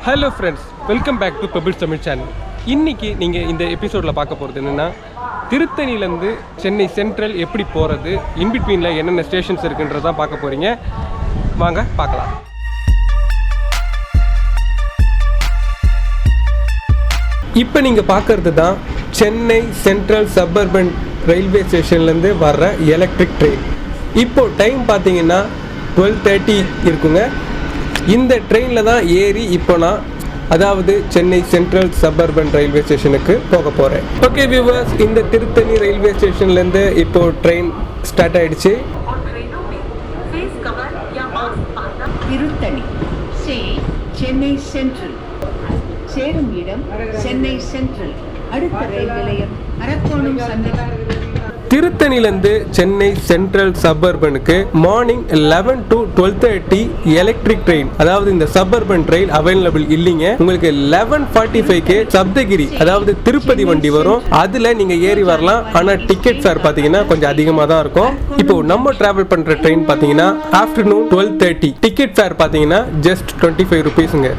Hello friends, welcome back to Pebbles Tamil channel. இன்றைக்கி நீங்கள் இந்த எபிசோடில் பார்க்க போகிறது என்னென்னா, திருத்தணிலேருந்து சென்னை சென்ட்ரல் எப்படி போகிறது, இன்பிட்வீனில் என்னென்ன ஸ்டேஷன்ஸ் இருக்குன்றதான் பார்க்க போகிறீங்க. வாங்க பார்க்கலாம். இப்போ நீங்கள் பார்க்குறது தான் சென்னை சென்ட்ரல் சப்பர்பன் ரயில்வே ஸ்டேஷன்லேருந்து வர்ற எலக்ட்ரிக் ட்ரெயின். இப்போது டைம் பார்த்தீங்கன்னா 12:30 இருக்குங்க. இந்த ட்ரெயினில் தான் ஏறி இப்போ நான் அதாவது சென்னை சென்ட்ரல் சப்பர்பன் ரயில்வே ஸ்டேஷனுக்கு போக போகிறேன். ஓகே வியூவர்ஸ், இந்த திருத்தணி ரயில்வே ஸ்டேஷன்லேருந்து இப்போது ட்ரெயின் ஸ்டார்ட் ஆகிடுச்சு. திருத்தணி சென்னை சென்ட்ரல் சேரும் இடம் சென்னை சென்ட்ரல். அடுத்த ரயில் நிலையம் அரக்கோணம் சந்திப்பு. திருத்தணிலேருந்து சென்னை சென்ட்ரல் சப்பர்பனுக்கு மார்னிங் 11 to 12:30 எலக்ட்ரிக் ட்ரெயின், அதாவது இந்த சப்பர்பன் ட்ரெயின் அவைலபிள் இல்லைங்க. உங்களுக்கு 11:45க்கு சப்தகிரி அதாவது திருப்பதி வண்டி வரும். அதில் நீங்கள் ஏறி வரலாம். ஆனால் டிக்கெட் ஃபேர் பார்த்தீங்கன்னா கொஞ்சம் அதிகமாக தான் இருக்கும். இப்போ நம்ம டிராவல் பண்ணுற ட்ரெயின் பார்த்தீங்கன்னா ஆஃப்டர்நூன் 12:30. டிக்கெட் ஃபேர் பார்த்தீங்கன்னா ஜஸ்ட் 25 rupeesங்க.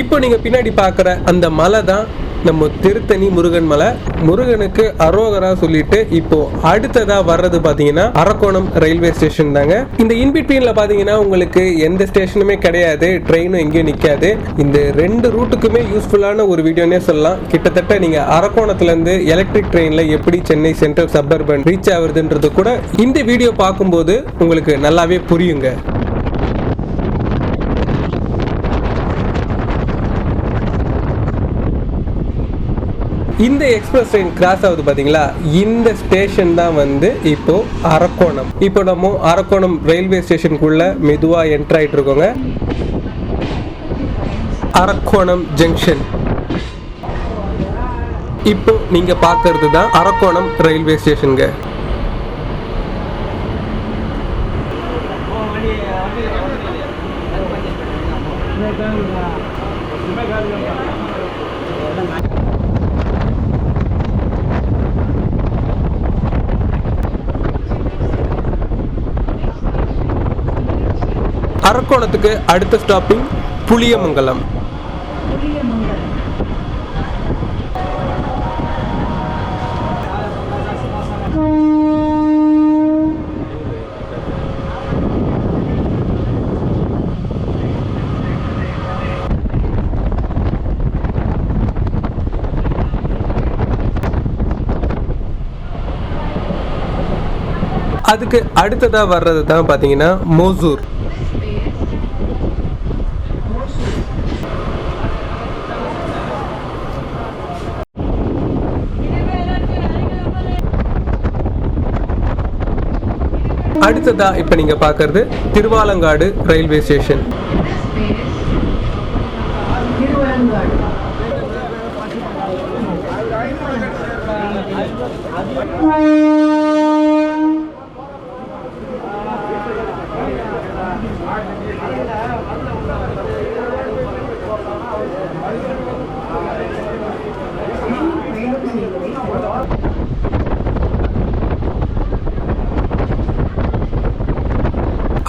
இப்போ நீங்கள் பின்னாடி பார்க்குற அந்த மலை தான் நம்ம திருத்தணி முருகன் மலை. முருகனுக்கு அரோகரா சொல்லிட்டு இப்போ அடுத்ததா வர்றது பாத்தீங்கன்னா அரக்கோணம் ரயில்வே ஸ்டேஷன் தாங்க. இந்த இன்பிட்வீன்ல பாத்தீங்கன்னா உங்களுக்கு எந்த ஸ்டேஷனுமே கிடையாது, ட்ரெயினும் எங்கேயும் நிக்காது. இந்த ரெண்டு ரூட்டுக்குமே யூஸ்ஃபுல்லான ஒரு வீடியோனே சொல்லலாம். கிட்டத்தட்ட நீங்க அரக்கோணத்துல இருந்து எலக்ட்ரிக் ட்ரெயின்ல எப்படி சென்னை சென்ட்ரல் சப்பர்பன் ரீச் ஆகுதுன்றது கூட இந்த வீடியோ பார்க்கும்போது உங்களுக்கு நல்லாவே புரியுங்க. இந்த எக்ஸ்பிரஸ் ட்ரெயின் கிராஸ் ஆகுது பாத்தீங்களா, இந்த ஸ்டேஷன் தான் வந்து இப்போ அரக்கோணம். இப்போ நம்ம அரக்கோணம் ரயில்வே ஸ்டேஷனுக்குள்ள மெதுவா என்டர் ஆயிட்டு இருக்கோங்க. அரக்கோணம் ஜங்ஷன். இப்போ நீங்க பாக்குறது தான் அரக்கோணம் ரயில்வே ஸ்டேஷனுங்க. அரக்கோணத்துக்கு அடுத்த ஸ்டாப்பிங் புளியமங்கலம். அதுக்கு அடுத்ததா வர்றது தான் பாத்தீங்கன்னா மோசூர். அடுத்ததா இப்ப நீங்க பாக்குறது திருவாலங்காடு ரயில்வே ஸ்டேஷன்.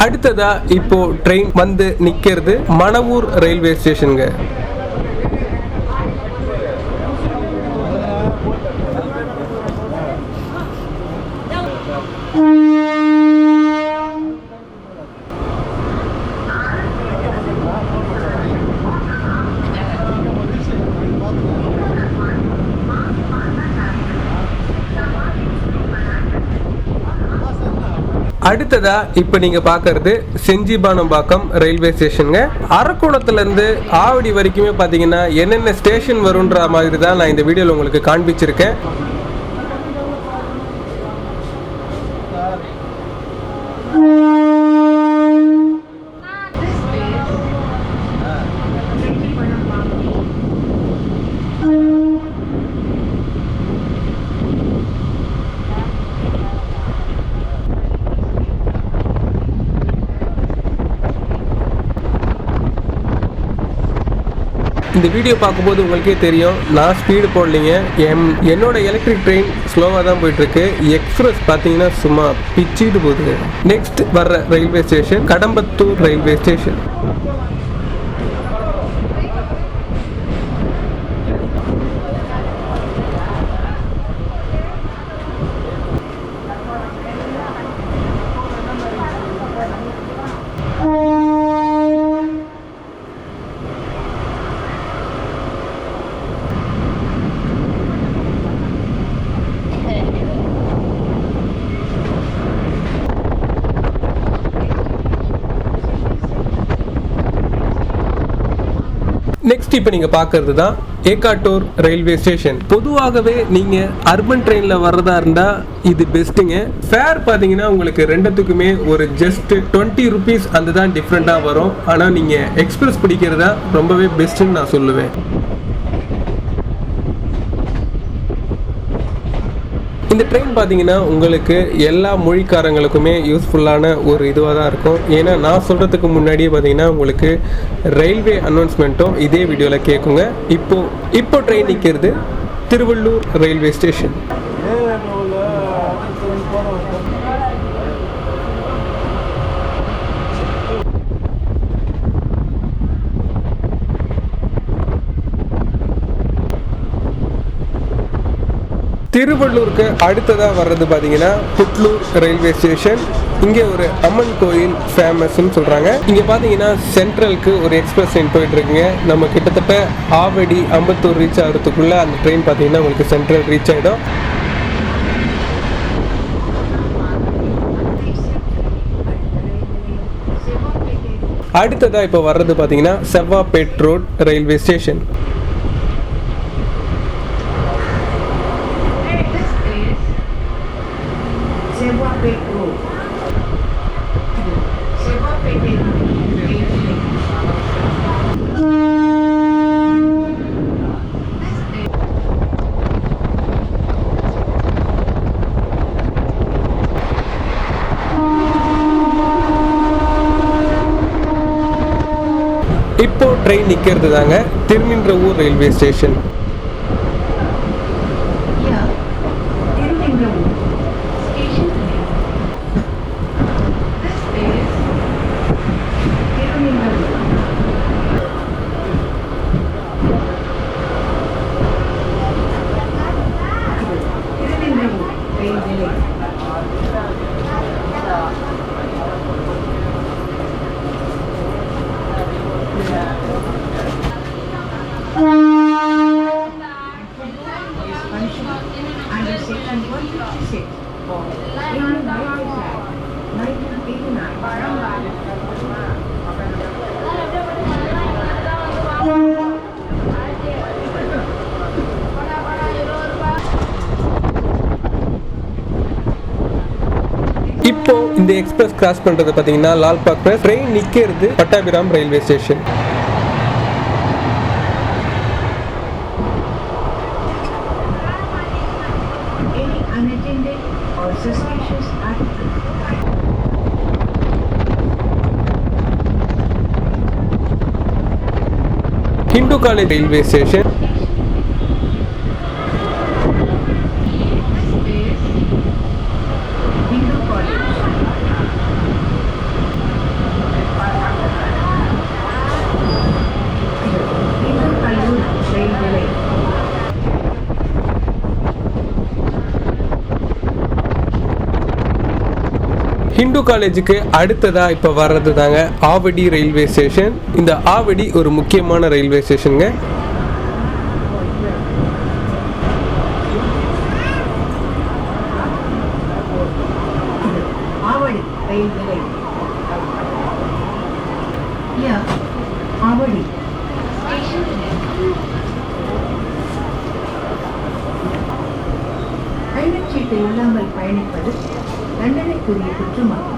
அடுத்ததா இப்போ ட்ரெயின் வந்து நிக்கிறது மணவூர் ரயில்வே ஸ்டேஷனுங்க. அடுத்ததா இப்ப நீங்க பாக்குறது செஞ்சிபானம்பாக்கம் ரயில்வே ஸ்டேஷனுங்க. அரக்கோணத்துல இருந்து ஆவடி வரைக்குமே பாத்தீங்கன்னா என்னென்ன ஸ்டேஷன் வரும்ன்ற மாதிரி தான் நான் இந்த வீடியோல உங்களுக்கு காண்பிச்சிருக்கேன். இந்த வீடியோ பார்க்கும்போது உங்களுக்கே தெரியும், நான் ஸ்பீடு போடலைங்க. என்னோட எலக்ட்ரிக் ட்ரெயின் ஸ்லோவாக தான் போயிட்டுருக்கு. எக்ஸ்பிரஸ் பார்த்தீங்கன்னா சும்மா பிச்சுட்டு போகுது. நெக்ஸ்ட் வர்ற railway station Kadambathur railway station. Next இப்போ நீங்கள் பார்க்கறது தான் ஏகாட்டூர் ரயில்வே ஸ்டேஷன். பொதுவாகவே நீங்கள் அர்பன் ட்ரெயினில் வர்றதா இருந்தால் இது பெஸ்ட்டுங்க. ஃபேர் பார்த்தீங்கன்னா உங்களுக்கு ரெண்டுத்துக்குமே ஒரு ஜஸ்ட் 20 rupees அந்த தான் டிஃப்ரெண்ட்டாக வரும். ஆனால் நீங்கள் எக்ஸ்பிரஸ் பிடிக்கிறதா ரொம்பவே பெஸ்ட்டுன்னு நான் சொல்லுவேன். இந்த ட்ரெயின் பார்த்தீங்கன்னா உங்களுக்கு எல்லா மொழிக்காரங்களுக்குமே யூஸ்ஃபுல்லான ஒரு இதுவாக தான் இருக்கும். ஏன்னா நான் சொல்கிறதுக்கு முன்னாடியே பார்த்தீங்கன்னா உங்களுக்கு ரயில்வே அனௌன்ஸ்மெண்ட்டும் இதே வீடியோவில் கேட்குங்க. இப்போ ட்ரெயின் நிற்கிறது திருவள்ளூர் ரயில்வே ஸ்டேஷன். திருவள்ளூருக்கு அடுத்ததாக வர்றது பார்த்தீங்கன்னா புட்லூர் ரயில்வே ஸ்டேஷன். இங்கே ஒரு அம்மன் கோயில் ஃபேமஸ்ன்னு சொல்கிறாங்க. இங்கே பார்த்தீங்கன்னா சென்ட்ரலுக்கு ஒரு எக்ஸ்பிரஸ் ட்ரெயின் போயிட்டு இருக்குங்க. நம்ம கிட்டத்தட்ட ஆவடி அம்பத்தூர் ரீச் ஆகிறதுக்குள்ளே அந்த ட்ரெயின் பார்த்தீங்கன்னா உங்களுக்கு சென்ட்ரல் ரீச் ஆகிடும். அடுத்ததாக இப்போ வர்றது பார்த்தீங்கன்னா செவ்வாப்பேட் ரோட் ரயில்வே ஸ்டேஷன். இப்போ ட்ரெயின் நிற்கிறது தாங்க திருநின்றவூர் ரயில்வே ஸ்டேஷன். இப்போ இந்த எக்ஸ்பிரஸ் கிராஸ் பண்றது பாத்தீங்கன்னா லால்பாக் பிரஸ். ட்ரெயின் நிக்கிறது Pattabiram railway station. Hindu college railway station. Hindu காலேஜுக்கு அடுத்ததா இப்போ வர்றது தாங்க ஆவடி ரயில்வே ஸ்டேஷன். இந்த ஆவடி ஒரு முக்கியமான ரயில்வே ஸ்டேஷனுங்க. பயணச்சீட்டு இல்லாமல் பயணிப்பது தண்டனைக்குரிய குற்றமாகும்.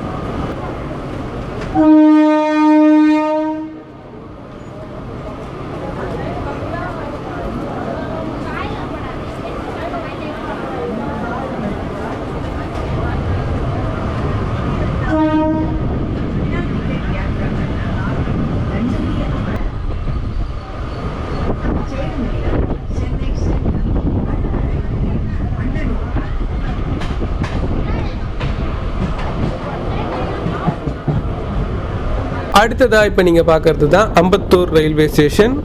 அடுத்ததா இப்போ நீங்க பார்க்கறது தான் அம்பத்தூர் ரயில்வே ஸ்டேஷன்.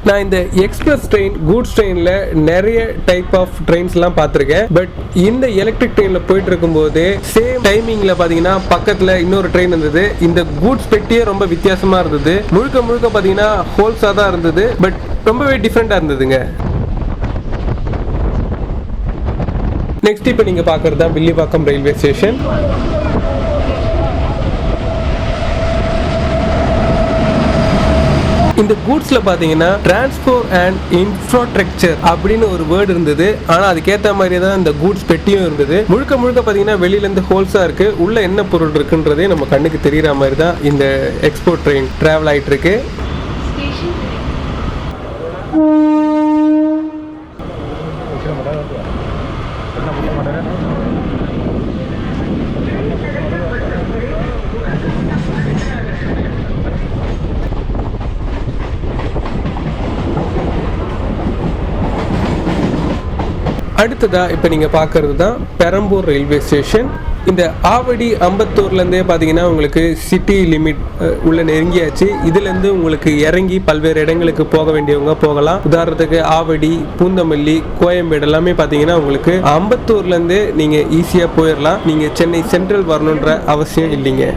நான் இந்த எக்ஸ்பிரஸ் ட்ரெயின் கூட்ஸ் ட்ரெயினில் நிறைய டைப் ஆஃப் ட்ரெயின்ஸ்லாம் பார்த்துருக்கேன். பட் இந்த எலக்ட்ரிக் ட்ரெயினில் போயிட்டு இருக்கும்போது சேம் டைமிங்கில் பார்த்தீங்கன்னா பக்கத்தில் இன்னொரு ட்ரெயின் இருந்தது. இந்த கூட்ஸ் பெட்டியே ரொம்ப வித்தியாசமாக இருந்தது. முழுக்க முழுக்க பார்த்தீங்கன்னா ஹோல்ஸாக தான் இருந்தது. பட் ரொம்பவே டிஃப்ரெண்ட்டாக இருந்ததுங்க. நெக்ஸ்ட் இப்போ நீங்கள் பார்க்குறது தான் வில்லிவாக்கம் ரயில்வே ஸ்டேஷன். இந்த கூட்ஸ்ல பாத்தீங்கன்னா டிரான்ஸ்போர்ட் அண்ட் இன்ஃப்ராஸ்ட்ரக்சர் அப்படின்னு ஒரு வேர்டு இருந்தது. ஆனா அதுக்கேற்ற மாதிரியே தான் இந்த கூட்ஸ் பெட்டியும் இருந்தது. முழுக்க முழுக்க பாத்தீங்கன்னா வெளியில இருந்து ஹோல்ஸா இருக்கு. உள்ள என்ன பொருள் இருக்குன்றதே நம்ம கண்ணுக்கு தெரியற மாதிரி தான் இந்த எக்ஸ்போர்ட் ட்ரெயின் டிராவல் ஆயிட்டு இருக்கு. அடுத்ததா இப்போ நீங்கள் பார்க்கறது தான் பெரம்பூர் ரயில்வே ஸ்டேஷன். இந்த ஆவடி அம்பத்தூர்லேருந்தே பார்த்தீங்கன்னா உங்களுக்கு சிட்டி லிமிட் உள்ள நெருங்கியாச்சு. இதுலேருந்து உங்களுக்கு இறங்கி பல்வேறு இடங்களுக்கு போக வேண்டியவங்க போகலாம். உதாரணத்துக்கு ஆவடி, பூந்தமல்லி, கோயம்பேடு எல்லாமே பார்த்தீங்கன்னா உங்களுக்கு அம்பத்தூர்லேருந்தே நீங்கள் ஈஸியாக போயிடலாம். நீங்கள் சென்னை சென்ட்ரல் வரணுன்ற அவசியம் இல்லைங்க.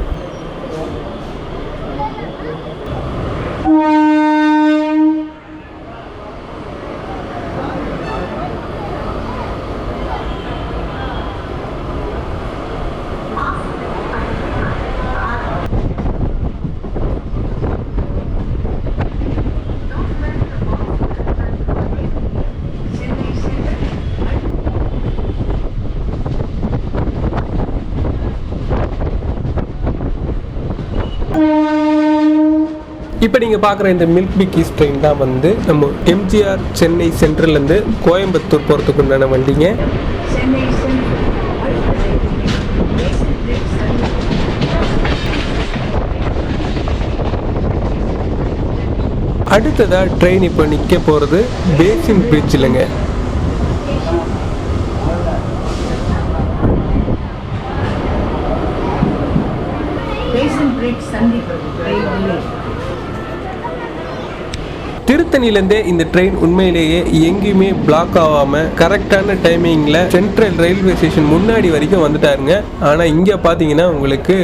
இப்போ நீங்கள் பார்க்குற இந்த மில்க் பிக்கிஸ் ட்ரெயின் தான் வந்து நம்ம எம்ஜிஆர் சென்னை சென்ட்ரல்லேருந்து கோயம்புத்தூர் போகிறதுக்கு உண்டான வண்டிங்க. அடுத்ததாக ட்ரெயின் இப்போ நிற்க போகிறது பேசின் பிரிட்ஜ் இல்லைங்க. திருத்தணிலேருந்தே இந்த ட்ரெயின் உண்மையிலேயே எங்கேயுமே பிளாக் ஆகாமல் கரெக்டான டைமிங்கில் சென்ட்ரல் ரயில்வே ஸ்டேஷன் முன்னாடி வரைக்கும் வந்துட்டாருங்க. ஆனால் இங்கே பார்த்தீங்கன்னா உங்களுக்கு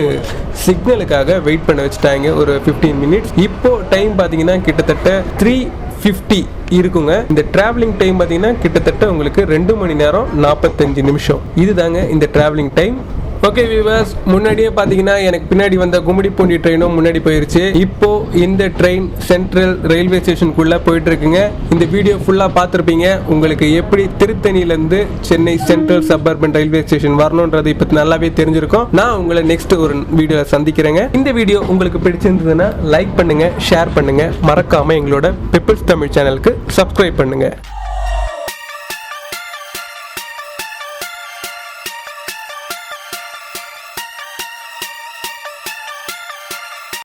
சிக்னலுக்காக வெயிட் பண்ண வச்சுட்டாங்க ஒரு 15 மினிட்ஸ். இப்போ டைம் பார்த்தீங்கன்னா கிட்டத்தட்ட 3:50 இருக்குங்க. இந்த டிராவலிங் டைம் பார்த்தீங்கன்னா கிட்டத்தட்ட உங்களுக்கு 2 மணி நேரம் 45 நிமிஷம். இதுதாங்க இந்த டிராவலிங் டைம். ஓகே வியூவர்ஸ், முன்னாடியே பார்த்தீங்கன்னா எனக்கு பின்னாடி வந்த கும்மிடிப்பூண்டி ட்ரெயினும் முன்னாடி போயிருச்சு. இப்போ இந்த ட்ரெயின் சென்ட்ரல் ரயில்வே ஸ்டேஷனுக்குள்ளே போயிட்டு இருக்குங்க. இந்த வீடியோ ஃபுல்லாக பார்த்துருப்பீங்க. உங்களுக்கு எப்படி திருத்தணிலேருந்து Chennai central suburban railway station வரணுன்றது இப்போ நல்லாவே தெரிஞ்சிருக்கும். நான் உங்களை நெக்ஸ்ட் ஒரு வீடியோவில் சந்திக்கிறேங்க. இந்த வீடியோ உங்களுக்கு பிடிச்சிருந்ததுன்னா லைக் பண்ணுங்க, ஷேர் பண்ணுங்க, மறக்காம எங்களோட பெப்பிள்ஸ் தமிழ் சேனலுக்கு சப்ஸ்கிரைப் பண்ணுங்க.